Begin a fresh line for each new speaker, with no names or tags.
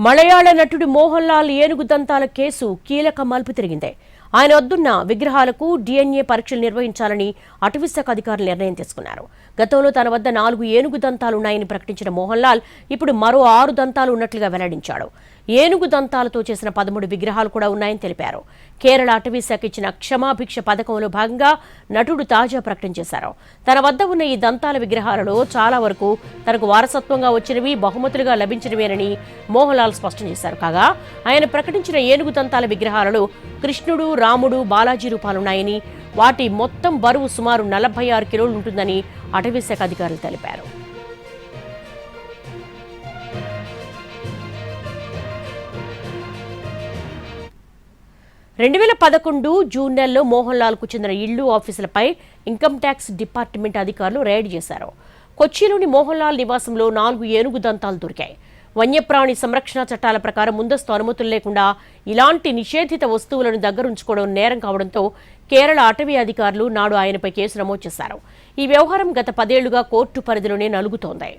మలయాళ నటుడు మోహన్ లాల్ ఏనుగు దంతాల కేసు కీలక మలుపు తిరిగింది. ఆయన వద్దున్న విగ్రహాలకు DNA పరీక్షలు నిర్వహించాలని అటవీశాఖ అధికారులు నిర్ణయం తీసుకున్నారు. గతంలో తన వద్ద 4 ఏనుగు దంతాలున్నాయని ప్రకటించిన మోహన్ లాల్ ఇప్పుడు మరో 6 దంతాలు ఉన్నట్లుగా వెల్లడించాడు. ఏనుగు దంతాలతో చేసిన 13 విగ్రహాలు కూడా ఉన్నాయని తెలిపారు. కేరళ అటవీశాఖ ఇచ్చిన క్షమాభిక్ష పథకంలో భాగంగా నటుడు తాజా ప్రకటన చేశారు. తన వద్ద ఉన్న ఈ దంతాల విగ్రహాలలో చాలా వరకు తనకు వారసత్వంగా వచ్చినవి, బహుమతులుగా లభించినవేనని మోహన్ లాల్ స్పష్టం చేశారు. కాగా ఆయన ప్రకటించిన ఏనుగు దంతాల విగ్రహాలలో కృష్ణుడు, రాముడు, బాలాజీ రూపాలున్నాయని, వాటి మొత్తం బరువు సుమారు 46 కిలోలు ఉంటుందని అటవీశాఖ అధికారులు తెలిపారు. జూన్ నెలలో మోహన్ లాల్కు చెందిన ఇళ్లు, ఆఫీసులపై ఇన్కమ్ ట్యాక్స్ డిపార్ట్మెంట్ అధికారులు రైడ్ చేశారు. కొచ్చిలోని మోహన్ లాల్ నివాసంలో 4 ఏనుగు దంతాలు దొరికాయి. వన్యప్రాణి సంరక్షణ చట్టాల ప్రకారం ముందస్తు అనుమతులు లేకుండా ఇలాంటి నిషేధిత వస్తువులను దగ్గరుంచుకోవడం నేరం కావడంతో కేరళ అటవీ అధికారులు నాడు ఆయనపై కేసు నమోదు చేశారు. ఈ వ్యవహారం గత 10 ఏళ్లుగా కోర్టు పరిధిలోనే నలుగుతోంది.